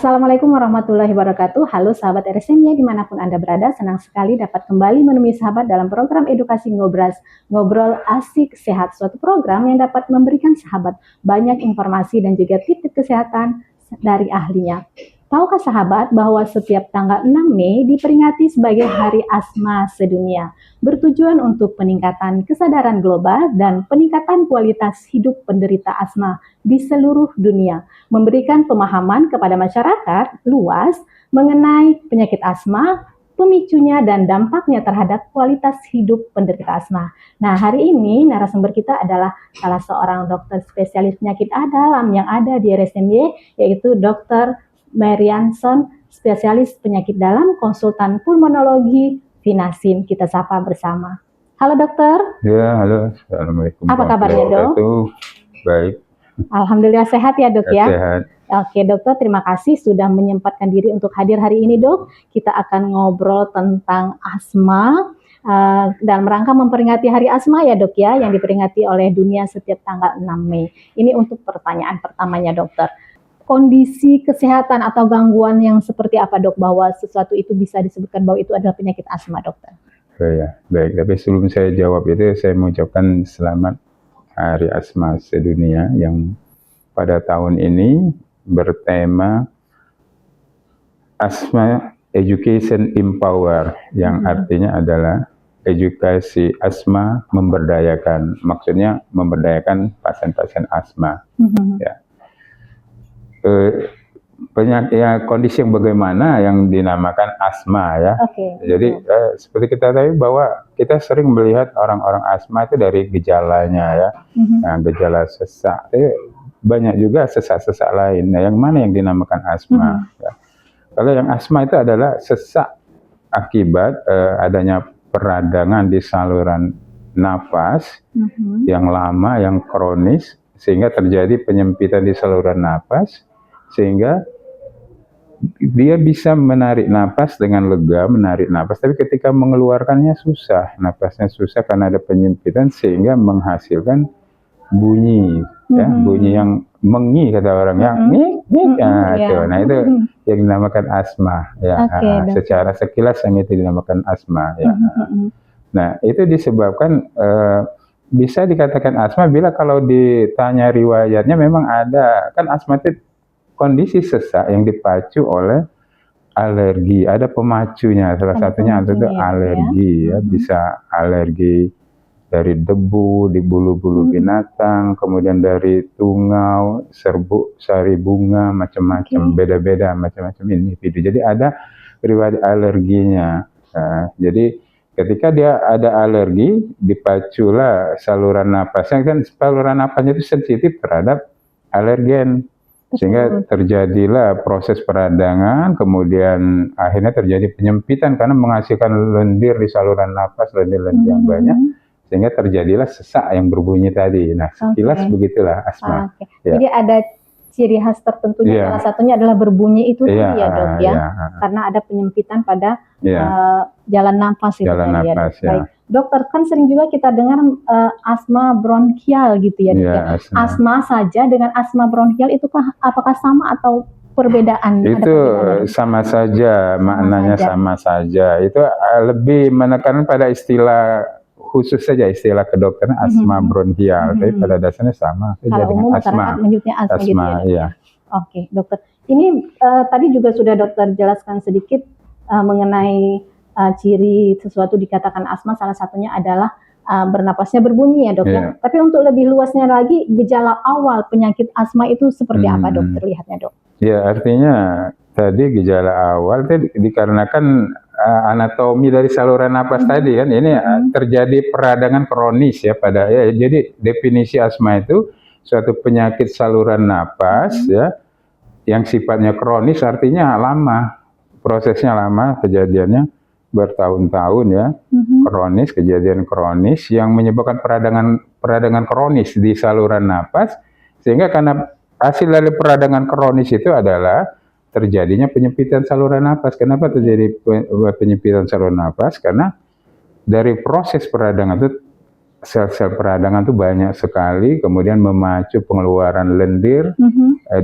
Assalamualaikum warahmatullahi wabarakatuh. Halo sahabat RSM-nya dimanapun Anda berada, senang sekali dapat kembali menemui sahabat dalam program edukasi Ngobras, Ngobrol Asik Sehat, suatu program yang dapat memberikan sahabat banyak informasi dan juga tips kesehatan dari ahlinya. Tahukah sahabat bahwa setiap tanggal 6 Mei diperingati sebagai Hari Asma Sedunia, bertujuan untuk peningkatan kesadaran global dan peningkatan kualitas hidup penderita asma di seluruh dunia, memberikan pemahaman kepada masyarakat luas mengenai penyakit asma, pemicunya, dan dampaknya terhadap kualitas hidup penderita asma. Nah, hari ini narasumber kita adalah salah seorang dokter spesialis penyakit dalam yang ada di RSMY, yaitu Dr. Marianson, spesialis penyakit dalam, konsultan pulmonologi Vinasim. Kita sapa bersama. Halo dokter. Ya, halo. Assalamualaikum. Apa kabarnya dok? Baik. Alhamdulillah sehat ya dok ya. Sehat. Oke dokter, terima kasih sudah menyempatkan diri untuk hadir hari ini dok. Kita akan ngobrol tentang asma dalam rangka memperingati Hari Asma ya dok ya, yang diperingati oleh dunia setiap tanggal 6 Mei. Ini untuk pertanyaan pertamanya dokter. Kondisi kesehatan atau gangguan yang seperti apa dok, bahwa sesuatu itu bisa disebutkan bahwa itu adalah penyakit asma dokter? Oh ya, baik. Tapi sebelum saya jawab itu, saya mengucapkan selamat Hari Asma Sedunia yang pada tahun ini bertema Asma Education Empower, yang artinya adalah edukasi asma memberdayakan. Maksudnya memberdayakan pasien-pasien asma. Ya. Penyakit ya, kondisi yang bagaimana yang dinamakan asma ya. Jadi seperti kita tahu bahwa kita sering melihat orang-orang asma itu dari gejalanya ya. Nah, gejala sesak, banyak juga sesak-sesak lain. Nah, yang mana yang dinamakan asma? Ya. Kalau yang asma itu adalah sesak akibat adanya peradangan di saluran napas yang lama, yang kronis, sehingga terjadi penyempitan di saluran napas, sehingga dia bisa menarik napas dengan lega, menarik napas, tapi ketika mengeluarkannya susah, napasnya susah karena ada penyempitan, sehingga menghasilkan bunyi, ya, bunyi yang mengi kata orang, yang nah itu yang dinamakan asma, ya. Secara sekilas yang itu dinamakan asma, ya. Nah itu disebabkan bisa dikatakan asma bila kalau ditanya riwayatnya memang ada, kan asma itu kondisi sesak yang dipacu oleh alergi. Ada pemacunya, salah satunya itu alergi ya. Bisa alergi dari debu di bulu-bulu binatang, kemudian dari tungau, serbuk, sari bunga, macam-macam, beda-beda macam-macam individu. Jadi ada riwayat alerginya. Nah, jadi ketika dia ada alergi, dipaculah saluran napasnya, kan saluran napasnya itu sensitif terhadap alergen. Sehingga terjadilah proses peradangan, kemudian akhirnya terjadi penyempitan karena menghasilkan lendir di saluran napas, lendir-lendir yang banyak, sehingga terjadilah sesak yang berbunyi tadi. Nah, sekilas begitulah asma. Ya. Jadi ada ciri khas tertentunya, salah satunya adalah berbunyi itu tadi ya dok ya, karena ada penyempitan pada jalan napas itu jalan tadi napas, ya dok. Baik. Dokter, kan sering juga kita dengar asma bronkial gitu ya, asma saja dengan asma bronkial itu apakah sama atau perbedaan? Itu sama saja, maknanya sama saja. Itu lebih menekan pada istilah khusus saja, istilah kedokteran asma bronkial, tapi pada dasarnya sama. Kalau umum masyarakat menyebutnya asma gitu ya. Oke, dokter. Ini tadi juga sudah dokter jelaskan sedikit mengenai ciri sesuatu dikatakan asma, salah satunya adalah bernapasnya berbunyi ya dok ya. Tapi untuk lebih luasnya lagi, gejala awal penyakit asma itu seperti apa dok terlihatnya dok? Ya, artinya tadi gejala awal itu dikarenakan anatomi dari saluran napas tadi kan, ini terjadi peradangan kronis ya pada ya. Jadi definisi asma itu suatu penyakit saluran napas ya yang sifatnya kronis, artinya lama, prosesnya lama, kejadiannya bertahun-tahun ya, kronis, kejadian kronis yang menyebabkan peradangan kronis di saluran napas, sehingga karena hasil dari peradangan kronis itu adalah terjadinya penyempitan saluran napas. Kenapa terjadi penyempitan saluran napas? Karena dari proses peradangan itu sel-sel peradangan tuh banyak sekali, kemudian memacu pengeluaran lendir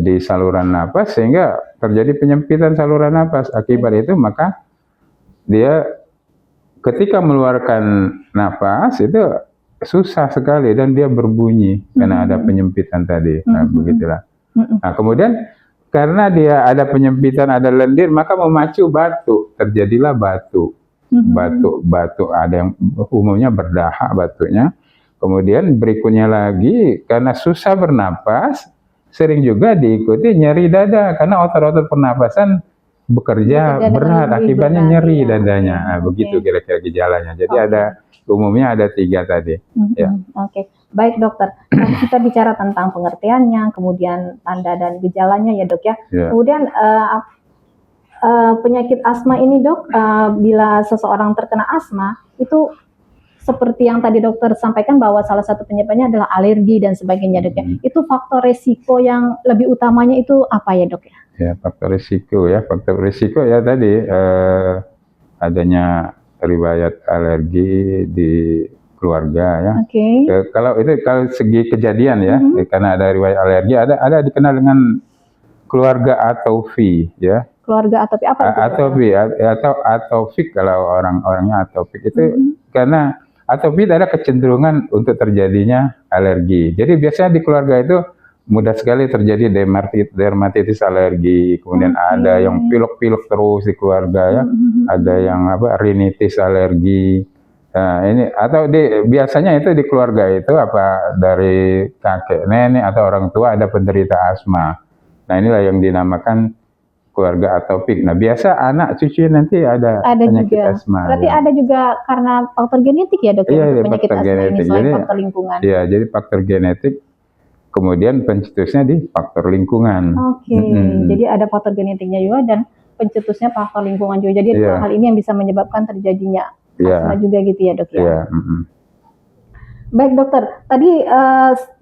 di saluran napas sehingga terjadi penyempitan saluran napas. Akibat itu maka dia ketika mengeluarkan napas itu susah sekali dan dia berbunyi karena ada penyempitan tadi. Nah, begitulah. Nah, kemudian karena dia ada penyempitan, ada lendir, maka memacu batuk, terjadilah batuk. Batuk ada yang umumnya berdahak batuknya. Kemudian berikutnya lagi karena susah bernapas, sering juga diikuti nyeri dada karena otot-otot pernapasan bekerja berat, akibatnya nyeri dadanya. Nah, begitu kira-kira gejalanya. Jadi umumnya ada 3 tadi. Ya. Oke. Baik dokter, nah, kita bicara tentang pengertiannya, kemudian tanda dan gejalanya ya dok ya. Kemudian penyakit asma ini dok, bila seseorang terkena asma itu seperti yang tadi dokter sampaikan bahwa salah satu penyebabnya adalah alergi dan sebagainya dok ya. Itu faktor resiko yang lebih utamanya itu apa ya dok ya? Ya, faktor risiko ya tadi adanya riwayat alergi di keluarga ya. Kalau segi kejadian ya, karena ada riwayat alergi, ada dikenal dengan keluarga atopi ya. Keluarga atopi apa itu? Atopi atau atopik kalau orang-orangnya atopik itu karena atopi ada kecenderungan untuk terjadinya alergi. Jadi biasanya di keluarga itu mudah sekali terjadi dermatitis alergi, kemudian ada yang pilek-pilek terus di keluarga ya, ada yang rinitis alergi. Nah, ini atau biasanya itu di keluarga itu dari kakek nenek atau orang tua ada penderita asma. Nah, inilah yang dinamakan keluarga atopik. Nah, biasa anak cucu nanti ada penyakit juga asma. Berarti ada juga karena faktor genetik ya dok ya, untuk penyakit asma genetik. Ini selain faktor lingkungan. Iya, jadi faktor genetik. Kemudian pencetusnya di faktor lingkungan. Jadi ada faktor genetiknya juga dan pencetusnya faktor lingkungan juga. Jadi hal ini yang bisa menyebabkan terjadinya asma juga gitu ya dok ya. Baik dokter, tadi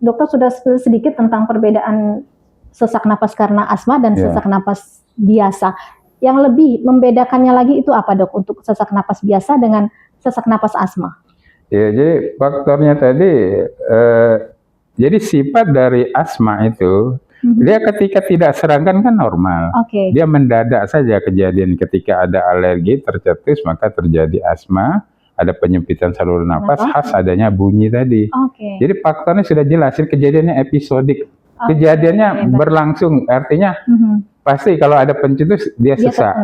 dokter sudah sedikit tentang perbedaan sesak napas karena asma dan sesak napas biasa. Yang lebih membedakannya lagi itu apa dok untuk sesak napas biasa dengan sesak napas asma? Ya, jadi faktornya tadi jadi sifat dari asma itu, dia ketika tidak serangkan kan normal. Dia mendadak saja kejadian ketika ada alergi tercetus maka terjadi asma, ada penyempitan saluran napas, khas adanya bunyi tadi. Jadi faktornya sudah jelas, kejadiannya episodik. Kejadiannya berlangsung, artinya pasti kalau ada pencetus dia sesak.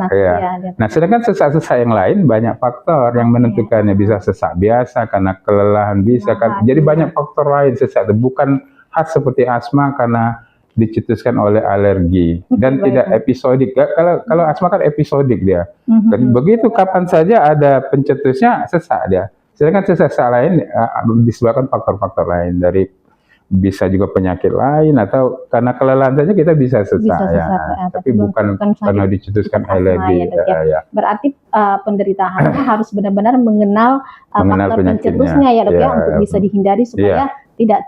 Nah, sedangkan sesak-sesak yang lain banyak faktor yang menentukannya, bisa sesak biasa karena kelelahan, bisa kan. Jadi banyak faktor lain sesak, bukan khas seperti asma karena dicetuskan oleh alergi dan tidak episodik. Kalau asma kan episodik dia. Dan begitu kapan saja ada pencetusnya sesak dia. Sedangkan sesak lain disebabkan faktor-faktor lain dari bisa juga penyakit lain atau karena kelelahan saja kita bisa sesak tapi bukan karena dicetuskan alergi. Berarti penderitaannya harus benar-benar mengenal faktor pencetusnya ya dok ya, untuk bisa dihindari supaya tidak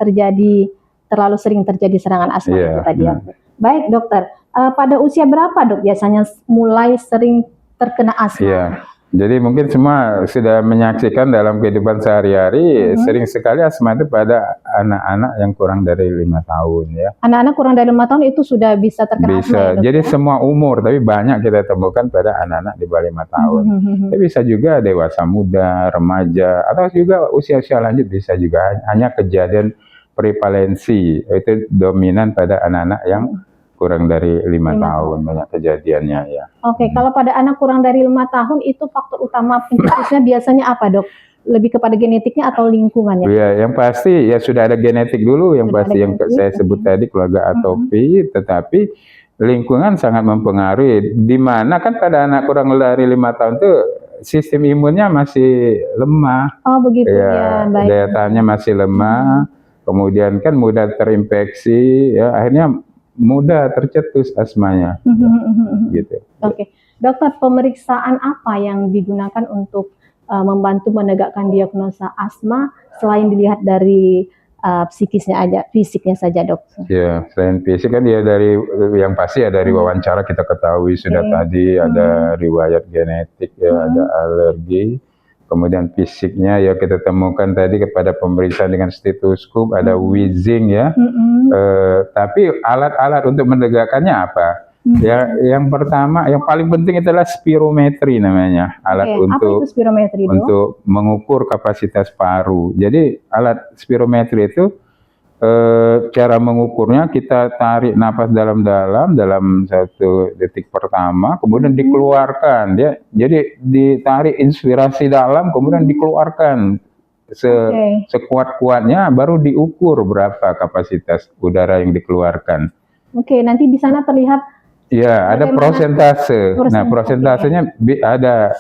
terlalu sering terjadi serangan asma itu tadi ya. Baik dokter, pada usia berapa dok biasanya mulai sering terkena asma? Jadi mungkin semua sudah menyaksikan dalam kehidupan sehari-hari, sering sekali asma itu pada anak-anak yang kurang dari 5 tahun ya. Anak-anak kurang dari 5 tahun itu sudah bisa terkena asma ya, jadi semua umur, tapi banyak kita temukan pada anak-anak di bawah 5 tahun. Tapi bisa juga dewasa muda, remaja, atau juga usia-usia lanjut bisa juga. Hanya kejadian prevalensi, itu dominan pada anak-anak yang kurang dari 5 tahun banyak kejadiannya ya. Kalau pada anak kurang dari 5 tahun itu faktor utama pencetusnya biasanya apa dok? Lebih kepada genetiknya atau lingkungannya? Yang pasti ya sudah ada genetik dulu, yang pasti yang saya sebut tadi keluarga atopi, tetapi lingkungan sangat mempengaruhi. Di mana kan pada anak kurang dari 5 tahun itu sistem imunnya masih lemah. Begitu ya. Daya tahannya masih lemah, kemudian kan mudah terinfeksi, ya akhirnya mudah tercetus asmanya. Gitu. Dokter, pemeriksaan apa yang digunakan untuk membantu menegakkan diagnosa asma selain dilihat dari psikisnya aja, fisiknya saja dok? Ya, selain fisik kan dia dari yang pasti ya dari wawancara kita ketahui sudah tadi ada riwayat genetik ya, ada alergi, kemudian fisiknya ya kita temukan tadi kepada pemeriksaan dengan stetoskop, ada wheezing ya. Tapi alat-alat untuk menegakkannya apa? Ya, yang pertama, yang paling penting adalah spirometri namanya, alat apa itu spirometri, Dok? untuk mengukur kapasitas paru. Jadi alat spirometri itu cara mengukurnya kita tarik napas dalam-dalam dalam 1 detik pertama, kemudian dikeluarkan ya. Jadi ditarik inspirasi dalam, kemudian dikeluarkan sekuat-kuatnya, baru diukur berapa kapasitas udara yang dikeluarkan. Nanti di sana terlihat. Ya, ada prosentase. Nah, prosentasenya ada.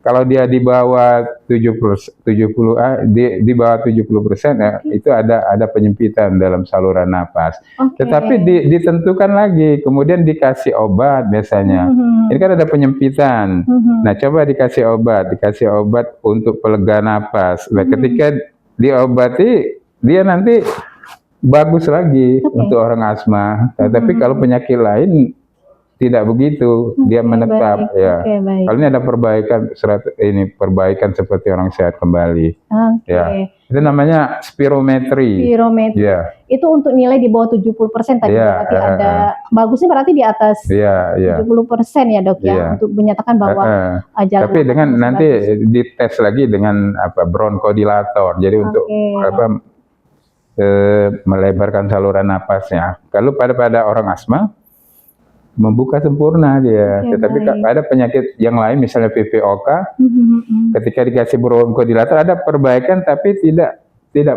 Kalau dia di bawah 70, di bawah 70%, ya, itu ada penyempitan dalam saluran napas. Tetapi ditentukan lagi, kemudian dikasih obat biasanya. Ini kan ada penyempitan. Nah, coba dikasih obat untuk pelega napas. Nah, ketika diobati, dia nanti bagus lagi untuk orang asma. Tapi kalau penyakit lain tidak begitu, dia menetap ya. Kalau ini ada perbaikan seperti orang sehat kembali. Ya, itu namanya spirometri. Ya. Itu untuk nilai di bawah 70% tadi, berarti ada bagusnya berarti di atas 70% ya, Dok ya, untuk menyatakan bahwa jalan. Tapi dengan nanti dites lagi dengan bronkodilator. Jadi untuk melebarkan saluran napasnya. Kalau pada orang asma membuka sempurna dia, tetapi ada penyakit yang lain misalnya PPOK, ketika dikasih bronkodilator ada perbaikan tapi tidak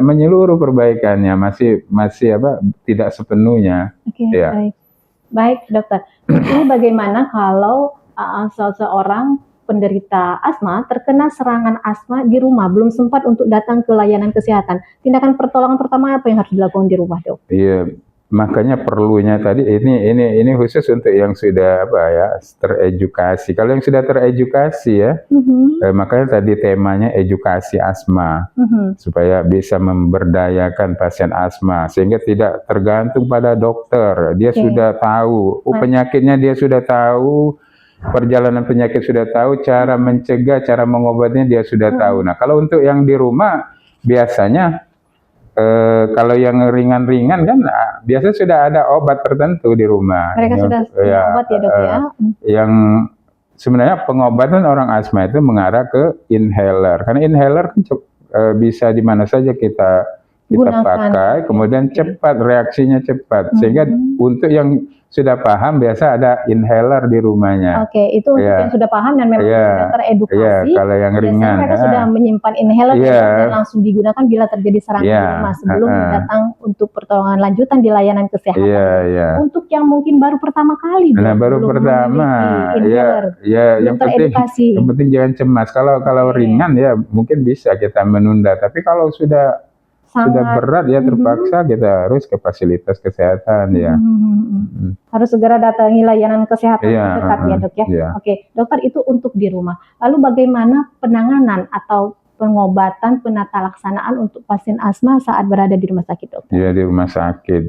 menyeluruh perbaikannya, masih tidak sepenuhnya. Baik dokter, ini bagaimana kalau seseorang penderita asma terkena serangan asma di rumah, belum sempat untuk datang ke layanan kesehatan, tindakan pertolongan pertama apa yang harus dilakukan di rumah, Dok? Iya. Makanya perlunya tadi ini khusus untuk yang sudah teredukasi. Kalau yang sudah teredukasi ya, makanya tadi temanya edukasi asma, supaya bisa memberdayakan pasien asma sehingga tidak tergantung pada dokter. Dia sudah tahu penyakitnya, dia sudah tahu perjalanan penyakit, sudah tahu cara mencegah, cara mengobatinya dia sudah tahu. Nah, kalau untuk yang di rumah biasanya kalau yang ringan-ringan kan biasanya sudah ada obat tertentu di rumah. Mereka sudah obat ya, Dok ya. Yang sebenarnya pengobatan orang asma itu mengarah ke inhaler. Karena inhaler kan bisa di mana saja kita pakai, kemudian cepat, reaksinya cepat. Sehingga untuk yang sudah paham biasa ada inhaler di rumahnya. Itu untuk yang sudah paham dan memang sudah teredukasi. Kalau yang ringan mereka sudah menyimpan inhaler dan langsung digunakan bila terjadi serangan di rumah sebelum datang untuk pertolongan lanjutan di layanan kesehatan. Untuk yang mungkin baru pertama kali, baru pertama, yang penting jangan cemas. Kalau ringan ya mungkin bisa kita menunda, tapi kalau sudah berat ya terpaksa kita harus ke fasilitas kesehatan ya. Harus segera datangi layanan kesehatan terdekat ya, Dok ya. Dokter, itu untuk di rumah. Lalu bagaimana penanganan atau pengobatan penata laksanaan untuk pasien asma saat berada di rumah sakit, Dokter? Iya, di rumah sakit.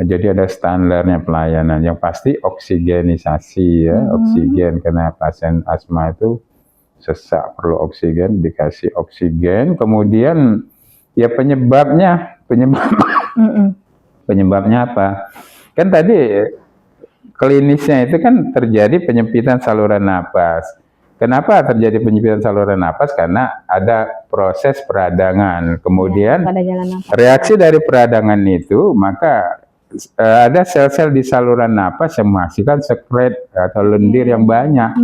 Jadi ada standarnya pelayanan. Yang pasti oksigenisasi ya, oksigen, karena pasien asma itu sesak, perlu oksigen, dikasih oksigen. Kemudian ya penyebabnya apa? Kan tadi klinisnya itu kan terjadi penyempitan saluran napas. Kenapa terjadi penyempitan saluran napas? Karena ada proses peradangan. Kemudian reaksi dari peradangan itu, maka ada sel-sel di saluran napas yang menghasilkan sekret atau lendir yang banyak.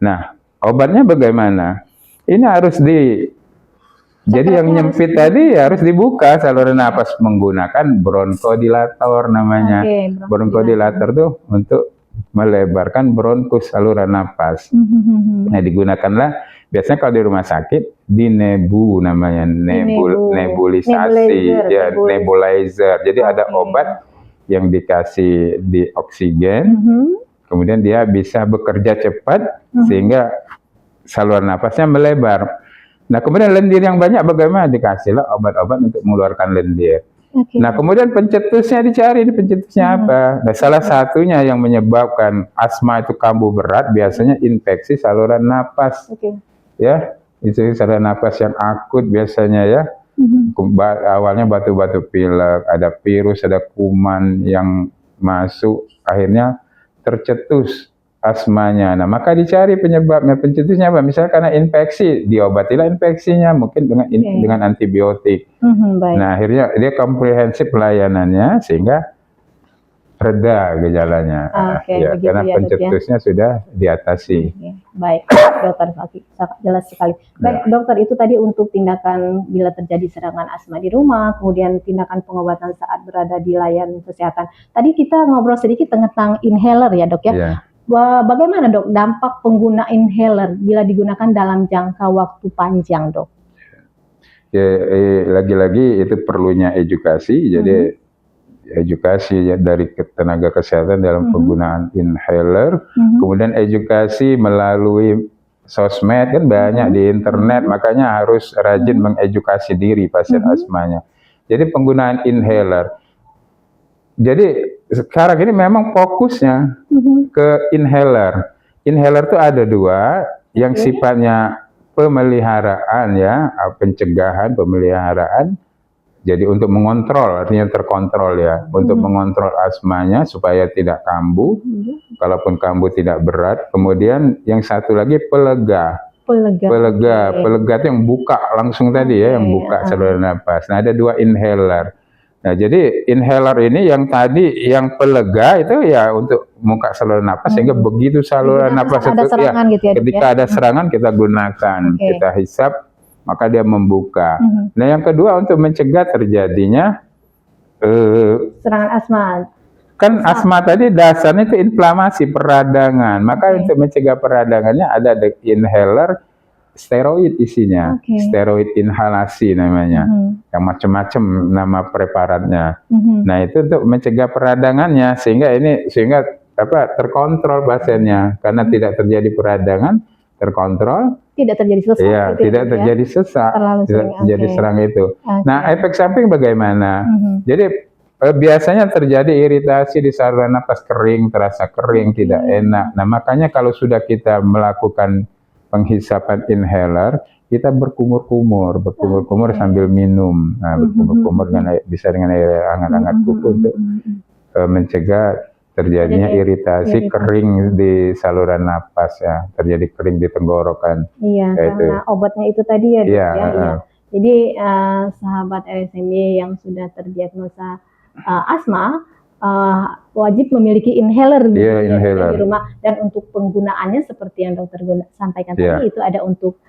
Nah, obatnya bagaimana? Ini harus jadi yang nyempit tadi harus dibuka saluran napas menggunakan bronkodilator namanya. Bronkodilator tuh untuk melebarkan bronkus saluran napas. Nah, digunakanlah biasanya kalau di rumah sakit di namanya nebulisasi, nebulizer. Jadi ada obat yang dikasih di oksigen, kemudian dia bisa bekerja cepat sehingga saluran napasnya melebar. Nah, kemudian lendir yang banyak bagaimana? Dikasihlah obat-obat untuk mengeluarkan lendir. Nah, kemudian pencetusnya dicari, ini pencetusnya apa? Nah, salah satunya yang menyebabkan asma itu kambuh berat biasanya infeksi saluran napas. ya, itu saluran nafas yang akut biasanya ya. Awalnya batu-batu pilek, ada virus, ada kuman yang masuk, akhirnya tercetus asmanya. Nah, maka dicari penyebabnya, pencetusnya apa? Misalnya karena infeksi, diobatilah infeksinya mungkin dengan antibiotik. Baik. Nah, akhirnya dia komprehensif pelayanannya sehingga reda gejalanya. Ya, karena pencetusnya sudah diatasi. Baik, dokter, jelas sekali. Baik, dokter, itu tadi untuk tindakan bila terjadi serangan asma di rumah, kemudian tindakan pengobatan saat berada di layanan kesehatan. Tadi kita ngobrol sedikit tentang inhaler ya, dok ya. Yeah. Bagaimana, dok, dampak pengguna inhaler bila digunakan dalam jangka waktu panjang, dok? Ya, lagi-lagi itu perlunya edukasi. Jadi edukasi ya dari tenaga kesehatan dalam penggunaan inhaler, kemudian edukasi melalui sosmed, kan banyak di internet, makanya harus rajin mengedukasi diri pasien asmanya. Jadi penggunaan inhaler. Jadi sekarang ini memang fokusnya ke inhaler. Inhaler itu ada dua, yang sifatnya pemeliharaan ya, pencegahan, pemeliharaan. Jadi untuk mengontrol, artinya terkontrol ya, untuk mengontrol asmanya supaya tidak kambuh, kalaupun kambuh tidak berat. Kemudian yang satu lagi pelega. Pelega itu yang buka langsung tadi ya, yang buka saluran nafas. Nah, ada dua inhaler. Nah, jadi inhaler ini yang tadi, yang pelega itu ya untuk buka saluran nafas, sehingga begitu saluran nafas itu ya, ketika ada serangan kita gunakan, kita hisap, maka dia membuka. Nah, yang kedua untuk mencegah terjadinya serangan asma. Kan asma tadi dasarnya itu inflamasi peradangan. Maka untuk mencegah peradangannya ada inhaler steroid isinya, steroid inhalasi namanya, yang macam-macam nama preparatnya. Nah, itu untuk mencegah peradangannya sehingga terkontrol pasiennya, karena tidak terjadi peradangan, terkontrol, tidak terjadi sesak. Iya, tidak terjadi sesak, tidak terjadi serang itu. Nah, efek samping bagaimana? Jadi biasanya terjadi iritasi di saluran nafas, kering, terasa kering, tidak enak. Nah, makanya kalau sudah kita melakukan penghisapan inhaler, kita berkumur-kumur sambil minum. Nah, berkumur-kumur bisa dengan air hangat-hangat kuku untuk mencegah terjadinya iritasi kering di saluran napas ya, terjadi kering di tenggorokan. Iya, karena obatnya itu tadi ya, dok, ya. Jadi sahabat RSMY yang sudah terdiagnosa asma wajib memiliki inhaler, di rumah, dan untuk penggunaannya seperti yang dokter sampaikan tadi, itu ada untuk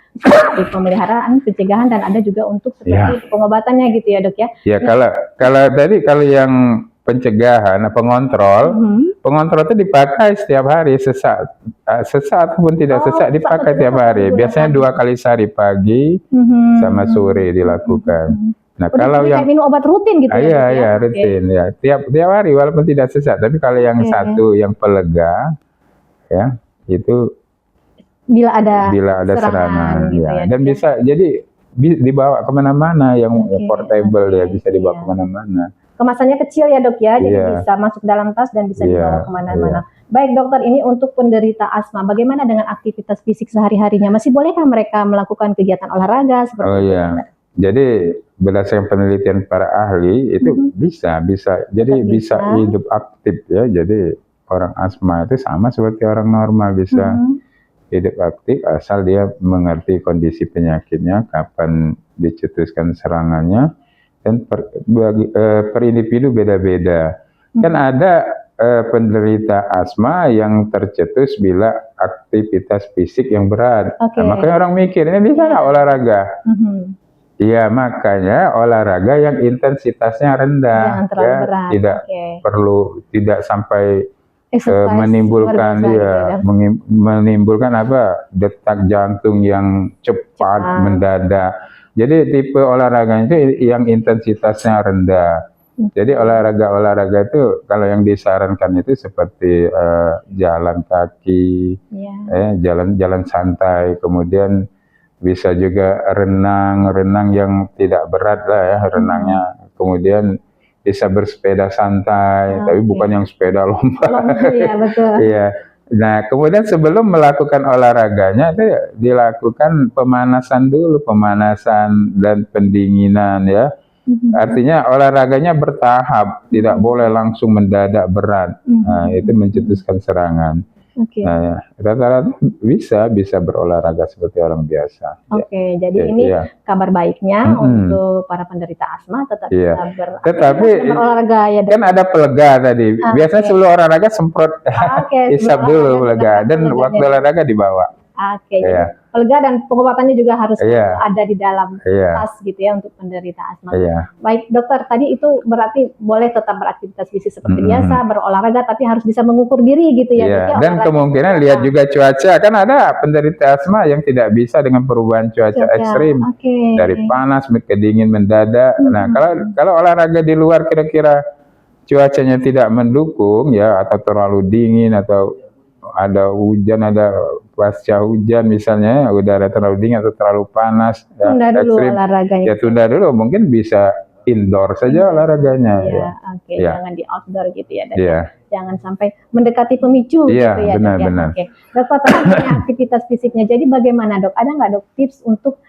pemeliharaan, pencegahan, dan ada juga untuk seperti pengobatannya gitu ya, dok ya. Ya, kalau yang pencegahan, pengontrol itu dipakai setiap hari, sesak ataupun tidak sesak dipakai tiap hari. Biasanya 2 kali sehari, pagi sama sore dilakukan. Nah, kalau yang minum obat rutin gitu ya? Iya, rutin ya. Tiap hari walaupun tidak sesak. Tapi kalau yang satu yang pelega ya, itu bila ada serangan gitu ya. Dan bisa jadi dibawa kemana-mana, yang portable ya, bisa dibawa kemana-mana. Kemasannya kecil ya, dok ya, jadi bisa masuk dalam tas dan bisa dibawa kemana-mana. Baik, dokter, ini untuk penderita asma, bagaimana dengan aktivitas fisik sehari-harinya? Masih bolehkah mereka melakukan kegiatan olahraga seperti itu? Jadi berdasarkan penelitian para ahli itu bisa, jadi bisa hidup aktif ya. Jadi orang asma itu sama seperti orang normal, bisa hidup aktif asal dia mengerti kondisi penyakitnya, kapan dicetuskan serangannya. Dan per individu beda-beda. Kan ada penderita asma yang tercetus bila aktivitas fisik yang berat. Nah, makanya orang mikir, ini bisa nggak olahraga? Iya, makanya olahraga yang intensitasnya rendah, tidak perlu, tidak sampai menimbulkan menimbulkan detak jantung yang cepat mendadak. Jadi tipe olahraga itu yang intensitasnya rendah. Jadi olahraga itu kalau yang disarankan itu seperti jalan kaki, jalan santai, kemudian bisa juga renang yang tidak berat lah ya, renangnya. Kemudian bisa bersepeda santai, tapi bukan yang sepeda lomba. Iya, betul. Iya. Nah, kemudian sebelum melakukan olahraganya itu dilakukan pemanasan dulu, pemanasan dan pendinginan ya. Artinya olahraganya bertahap, tidak boleh langsung mendadak berat. Nah, itu mencetuskan serangan. Nah, rata-rata bisa berolahraga seperti orang biasa. Jadi ini kabar baiknya untuk para penderita asma tetap bisa berolahraga ya. Kan ada pelega tadi. Biasanya sebelum olahraga semprot isap dulu pelega, dan waktu olahraga dibawa. Pelega dan pengobatannya juga harus ada di dalam tas gitu ya untuk penderita asma. Baik dokter, tadi itu berarti boleh tetap beraktivitas fisik seperti biasa, berolahraga, tapi harus bisa mengukur diri gitu ya. Dan kemungkinan lihat juga cuaca, kan ada penderita asma yang tidak bisa dengan perubahan cuaca ekstrim, dari panas ke dingin mendadak. Nah, kalau olahraga di luar kira-kira cuacanya tidak mendukung ya, atau terlalu dingin atau ada hujan, ada pasca hujan misalnya, udara terlalu dingin atau terlalu panas, tunda dulu olahraganya. Ya tunda dulu, mungkin bisa indoor saja olahraganya. Jangan di outdoor gitu ya. Jangan sampai mendekati pemicu gitu ya. Benar. Dokter, tadi aktivitas fisiknya. Jadi bagaimana dok? Ada nggak dok tips untuk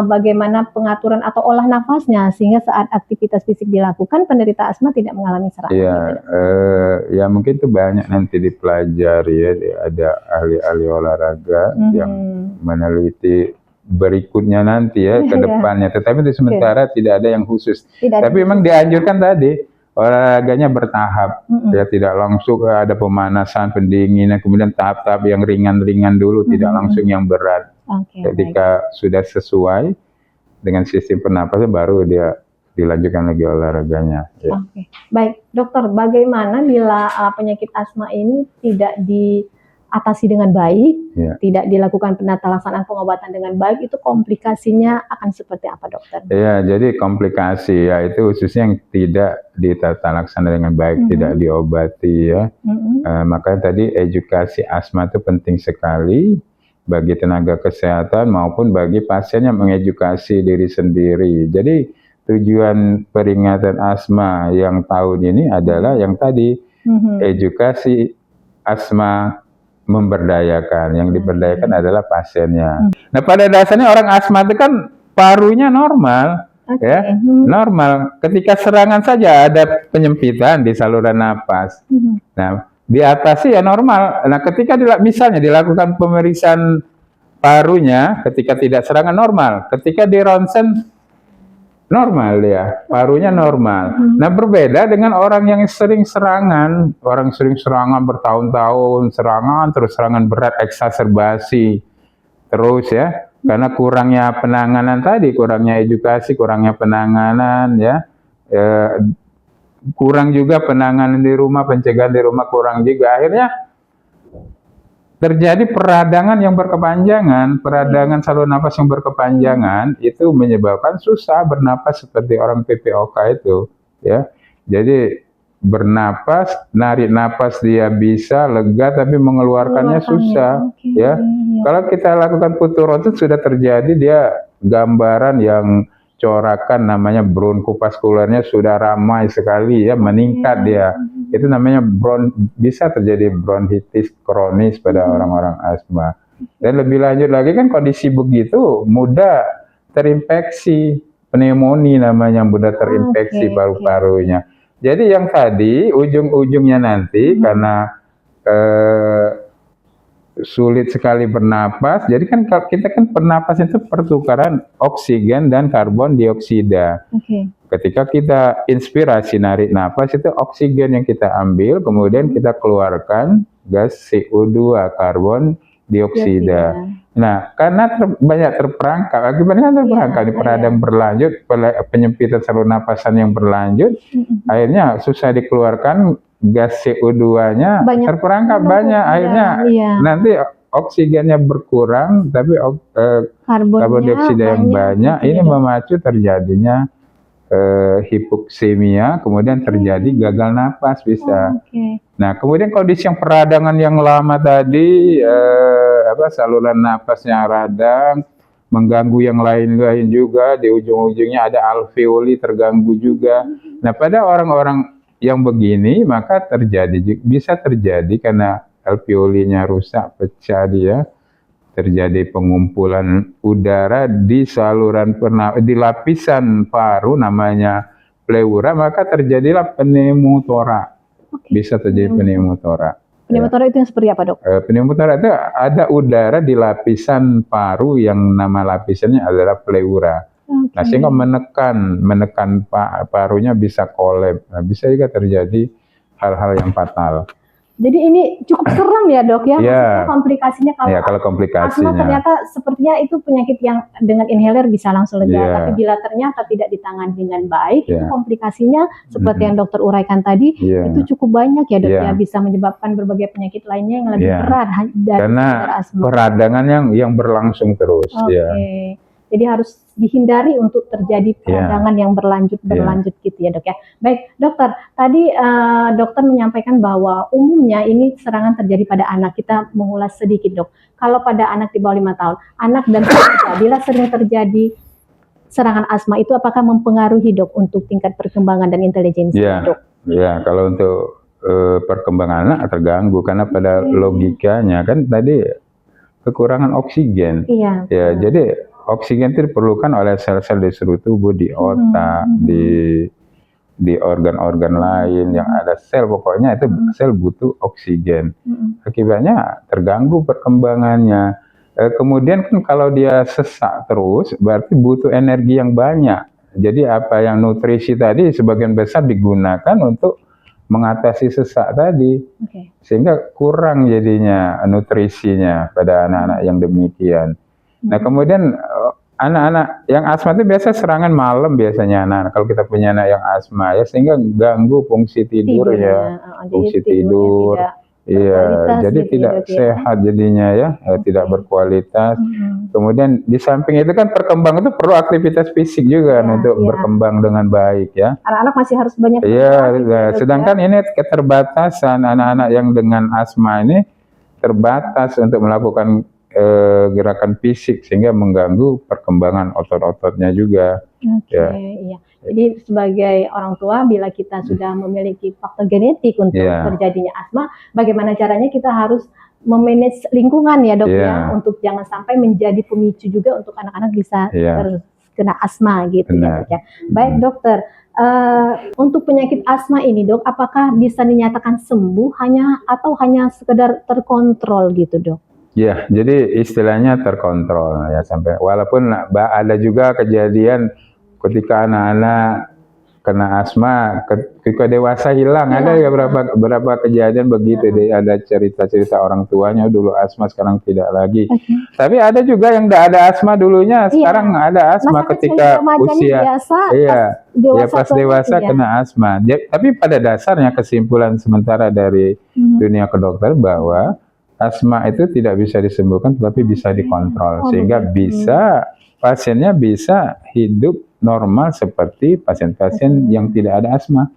bagaimana pengaturan atau olah nafasnya sehingga saat aktivitas fisik dilakukan penderita asma tidak mengalami serangan? Ya mungkin itu banyak nanti dipelajari ya, ada ahli-ahli olahraga yang meneliti berikutnya nanti ya ke depannya. Tetapi untuk sementara tidak ada yang khusus. Tapi memang dianjurkan tadi olahraganya bertahap, ya tidak langsung ada pemanasan, pendinginan, kemudian tahap-tahap yang ringan-ringan dulu, tidak langsung yang berat. Ketika sudah sesuai dengan sistem pernapasan baru dia dilanjutkan lagi olahraganya. Baik dokter, bagaimana bila penyakit asma ini tidak diatasi dengan baik, tidak dilakukan penata laksanaan pengobatan dengan baik, itu komplikasinya akan seperti apa dokter? Jadi komplikasi ya itu khususnya yang tidak ditata laksana dengan baik, tidak diobati ya. Makanya tadi edukasi asma itu penting sekali bagi tenaga kesehatan maupun bagi pasien yang mengedukasi diri sendiri. Jadi tujuan peringatan asma yang tahun ini adalah yang tadi, edukasi asma memberdayakan. Yang diberdayakan adalah pasiennya. Nah, pada dasarnya orang asma itu kan parunya normal, ya, normal. Ketika serangan saja ada penyempitan di saluran napas. Nah, diatasi ya normal. Nah, ketika misalnya dilakukan pemeriksaan parunya, ketika tidak serangan normal, ketika di ronsen normal ya, parunya normal. Nah, berbeda dengan orang yang sering serangan, bertahun-tahun serangan berat, eksaserbasi terus ya, karena kurangnya penanganan tadi, kurangnya edukasi, kurangnya penanganan ya. Kurang juga penanganan di rumah, pencegahan di rumah kurang juga. Akhirnya terjadi peradangan yang berkepanjangan, peradangan saluran nafas yang berkepanjangan, itu menyebabkan susah bernapas seperti orang PPOK itu, ya. Jadi bernapas, narik napas dia bisa lega, tapi mengeluarkannya susah, ya. Kalau kita lakukan puturotus sudah terjadi dia gambaran yang corakan, namanya bronkovaskularnya sudah ramai sekali ya, meningkat dia. Itu namanya bisa terjadi bronkitis kronis pada orang-orang asma. Dan lebih lanjut lagi kan kondisi begitu mudah terinfeksi, pneumonia namanya, mudah terinfeksi paru-parunya. Jadi yang tadi ujung-ujungnya nanti karena sulit sekali bernapas. Jadi kan kita kan bernapas itu pertukaran oksigen dan karbon dioksida. Ketika kita inspirasi narik napas itu oksigen yang kita ambil, kemudian kita keluarkan gas CO2, karbon dioksida. Nah, karena banyak terperangkap, akibatnya terperangkap di peradang berlanjut, penyempitan saluran napasan yang berlanjut, akhirnya susah dikeluarkan. Gas CO2-nya terperangkap banyak, akhirnya nanti oksigennya berkurang, tapi karbon dioksida yang banyak, ini memacu terjadinya hipoksemia, kemudian terjadi gagal napas bisa. Nah, kemudian kondisi yang peradangan yang lama tadi, saluran napasnya radang, mengganggu yang lain-lain juga, di ujung-ujungnya ada alveoli terganggu juga. Nah, pada orang-orang yang begini maka bisa terjadi karena alveolinya rusak, pecah dia, terjadi pengumpulan udara di saluran di lapisan paru namanya pleura, maka terjadilah pneumotora. Bisa terjadi pneumotora. Pneumotora itu yang seperti apa, Dok? Pneumotora itu ada udara di lapisan paru yang nama lapisannya adalah pleura. Nah, sehingga menekan parunya bisa kolab. Nah, bisa juga terjadi hal-hal yang fatal. Jadi ini cukup serem ya, Dok ya? Maksudnya komplikasinya kalau komplikasinya. asma ternyata sepertinya itu penyakit yang dengan inhaler bisa langsung lega, tapi bila ternyata tidak ditangani dengan baik, itu komplikasinya seperti yang dokter uraikan tadi, itu cukup banyak ya, Dok ya, bisa menyebabkan berbagai penyakit lainnya yang lebih berat dari karena asma. peradangan yang berlangsung terus. Jadi harus dihindari untuk terjadi peradangan yang berlanjut gitu ya, Dok ya. Baik, dokter. Tadi dokter menyampaikan bahwa umumnya ini serangan terjadi pada anak. Kita mengulas sedikit, Dok. Kalau pada anak di bawah 5 tahun, anak dan remaja, bila sering terjadi serangan asma itu apakah mempengaruhi, Dok, untuk tingkat perkembangan dan intelijensi, Dok? Ya, kalau untuk perkembangan anak terganggu karena pada logikanya kan tadi kekurangan oksigen. Jadi oksigen itu diperlukan oleh sel-sel di seluruh tubuh, di otak, di organ-organ lain yang ada sel, pokoknya itu sel butuh oksigen. Akibatnya terganggu perkembangannya. Kemudian kan kalau dia sesak terus, berarti butuh energi yang banyak. Jadi apa yang nutrisi tadi sebagian besar digunakan untuk mengatasi sesak tadi, sehingga kurang jadinya nutrisinya pada anak-anak yang demikian. Nah, kemudian anak-anak yang asma itu biasa serangan malam biasanya anak. Kalau kita punya anak yang asma ya, sehingga ganggu fungsi tidurnya, fungsi tidur. Jadi tidak sehat jadinya ya, tidak berkualitas. Kemudian di samping itu kan perkembangan itu perlu aktivitas fisik juga untuk berkembang dengan baik ya. Anak-anak masih harus banyak. Sedangkan ini keterbatasan anak-anak yang dengan asma ini terbatas untuk melakukan gerakan fisik sehingga mengganggu perkembangan otot-ototnya juga. Jadi sebagai orang tua, bila kita sudah memiliki faktor genetik untuk terjadinya asma, bagaimana caranya kita harus memanage lingkungan ya, Dok ya, untuk jangan sampai menjadi pemicu juga untuk anak-anak bisa terkena asma gitu ya, Dok ya. Baik, dokter. Untuk penyakit asma ini, Dok, apakah bisa dinyatakan sembuh atau hanya sekedar terkontrol gitu, Dok? Ya, jadi istilahnya terkontrol ya, sampai walaupun ada juga kejadian ketika anak-anak kena asma, ketika dewasa hilang, ada ya beberapa kejadian begitu deh, ada cerita-cerita orang tuanya dulu asma sekarang tidak lagi. Tapi ada juga yang tidak ada asma dulunya, sekarang ada asma ketika usia pas dewasa kena asma. Tapi pada dasarnya kesimpulan sementara dari dunia kedokteran bahwa asma itu tidak bisa disembuhkan, tetapi bisa dikontrol, sehingga pasiennya bisa hidup normal seperti pasien-pasien yang tidak ada asma.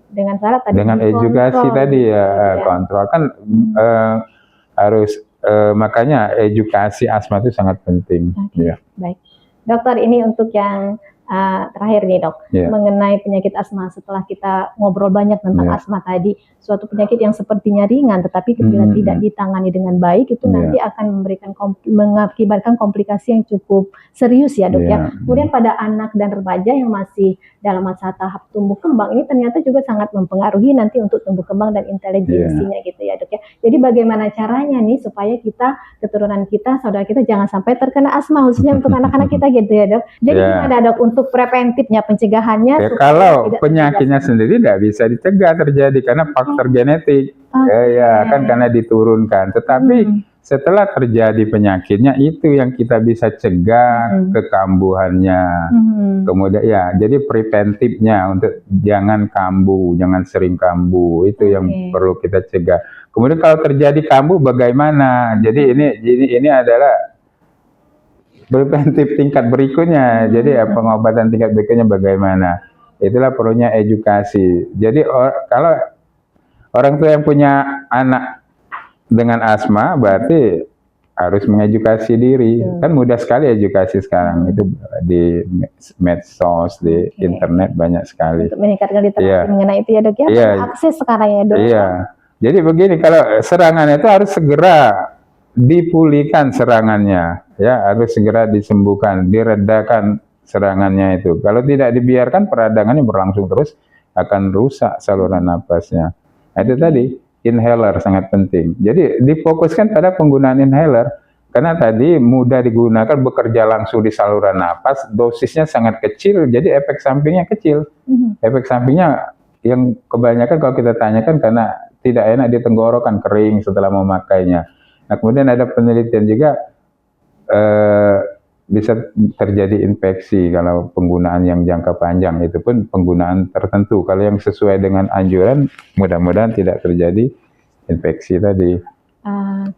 Dengan syarat tadi, dengan edukasi tadi kontrol kan harus, makanya edukasi asma itu sangat penting. Baik, dokter, ini untuk yang terakhir nih, Dok, mengenai penyakit asma. Setelah kita ngobrol banyak tentang asma tadi, suatu penyakit yang sepertinya ringan, tetapi bila tidak ditangani dengan baik itu nanti akan mengakibatkan komplikasi yang cukup serius ya, Dok ya. Kemudian pada anak dan remaja yang masih dalam masa tahap tumbuh kembang ini ternyata juga sangat mempengaruhi nanti untuk tumbuh kembang dan intelijensinya gitu ya, Dok ya. Jadi bagaimana caranya nih supaya keturunan kita, saudara kita jangan sampai terkena asma, khususnya untuk anak-anak kita gitu ya, Dok. Jadi gimana, Dok, untuk preventifnya, pencegahannya? Kalau penyakitnya sendiri tidak bisa dicegah terjadi karena faktor genetik, kan karena diturunkan. Tetapi setelah terjadi penyakitnya itu yang kita bisa cegah kekambuhannya. Kemudian jadi preventifnya untuk jangan kambuh, jangan sering kambuh, itu yang perlu kita cegah. Kemudian kalau terjadi kambuh bagaimana? Jadi ini adalah preventif tingkat berikutnya. Jadi pengobatan tingkat berikutnya bagaimana? Itulah perlunya edukasi. Jadi kalau orang tua yang punya anak dengan asma berarti harus mengedukasi diri. Kan mudah sekali edukasi sekarang, itu di medsos, di internet banyak sekali. Untuk meningkatkan literasi mengenai itu ya, Dok ya. Akses sekarang ya, Dok. Jadi begini, kalau serangannya itu harus segera dipulihkan serangannya, ya harus segera disembuhkan, diredakan serangannya itu. Kalau tidak dibiarkan peradangannya berlangsung terus, akan rusak saluran napasnya. Nah, itu tadi inhaler sangat penting. Jadi difokuskan pada penggunaan inhaler karena tadi mudah digunakan, bekerja langsung di saluran napas, dosisnya sangat kecil, jadi efek sampingnya kecil. Efek sampingnya yang kebanyakan kalau kita tanyakan karena tidak enak di tenggorokan, kering setelah memakainya. Nah, kemudian ada penelitian juga bisa terjadi infeksi kalau penggunaan yang jangka panjang, itu pun penggunaan tertentu. Kalau yang sesuai dengan anjuran, mudah-mudahan tidak terjadi infeksi tadi.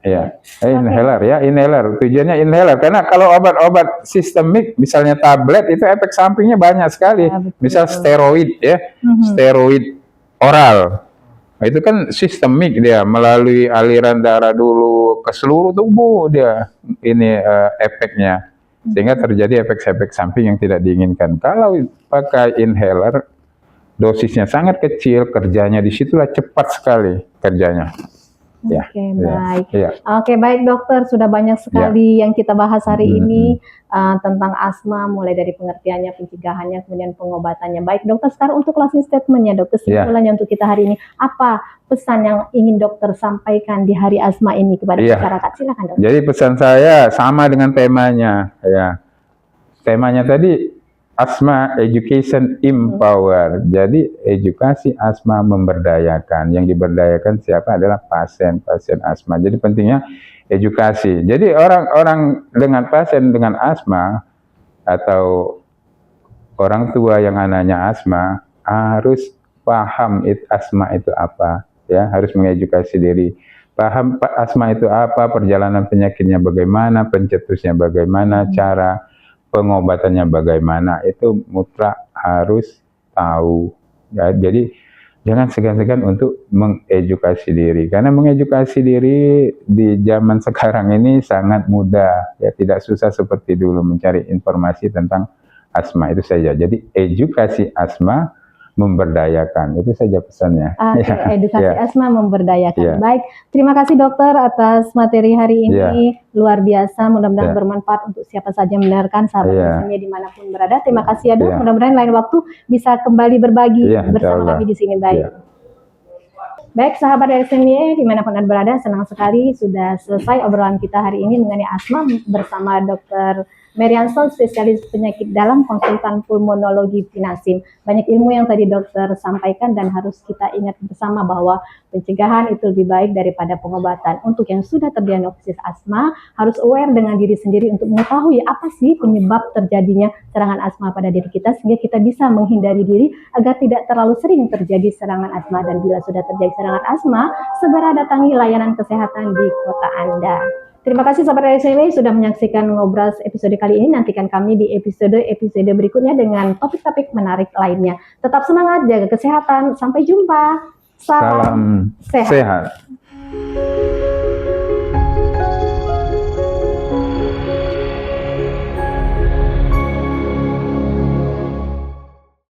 Ya, inhaler ya, inhaler. Tujuannya inhaler karena kalau obat-obat sistemik, misalnya tablet, itu efek sampingnya banyak sekali. Ya, misal steroid ya, steroid oral. Nah, itu kan sistemik, dia melalui aliran darah dulu ke seluruh tubuh dia ini efeknya, sehingga terjadi efek-efek samping yang tidak diinginkan. Kalau pakai inhaler, dosisnya sangat kecil, kerjanya disitulah cepat sekali kerjanya. Oke, baik. Oke, baik dokter, sudah banyak sekali yang kita bahas hari ini tentang asma, mulai dari pengertiannya, pencegahannya, kemudian pengobatannya. Baik dokter, sekarang untuk closing statement-nya dokter, kesimpulannya untuk kita hari ini, apa pesan yang ingin dokter sampaikan di hari asma ini kepada masyarakat? Silakan dokter. Jadi pesan saya sama dengan temanya, ya. Temanya tadi asma education empower. Jadi edukasi asma memberdayakan. Yang diberdayakan siapa adalah pasien asma. Jadi pentingnya edukasi. Jadi orang-orang dengan pasien dengan asma atau orang tua yang anaknya asma harus paham asma itu apa, ya, harus mengedukasi diri. Paham asma itu apa, perjalanan penyakitnya bagaimana, pencetusnya bagaimana, cara pengobatannya bagaimana, itu mutlak harus tahu. Ya, jadi jangan segan-segan untuk mengedukasi diri, karena mengedukasi diri di zaman sekarang ini sangat mudah, ya, tidak susah seperti dulu mencari informasi tentang asma. Itu saja. Jadi edukasi asma memberdayakan, itu saja pesannya. Edukasi asma memberdayakan. Baik, terima kasih dokter atas materi hari ini, luar biasa, mudah-mudahan bermanfaat untuk siapa saja yang mendengarkan, sahabat Resenia dimanapun berada. Terima kasih ya dok, mudah-mudahan lain waktu bisa kembali berbagi bersama kami di sini. Baik sahabat Resenia dimanapun Anda berada, senang sekali sudah selesai obrolan kita hari ini mengenai asma bersama dokter Merianson, spesialis penyakit dalam, konsultan pulmonologi Vinasim. Banyak ilmu yang tadi dokter sampaikan dan harus kita ingat bersama bahwa pencegahan itu lebih baik daripada pengobatan. Untuk yang sudah terdiagnosis asma, harus aware dengan diri sendiri untuk mengetahui apa sih penyebab terjadinya serangan asma pada diri kita, sehingga kita bisa menghindari diri agar tidak terlalu sering terjadi serangan asma. Dan bila sudah terjadi serangan asma, segera datangi layanan kesehatan di kota Anda. Terima kasih sahabat RSCW sudah menyaksikan Ngobras episode kali ini. Nantikan kami di episode berikutnya dengan topik-topik menarik lainnya. Tetap semangat, jaga kesehatan. Sampai jumpa. Salam sehat.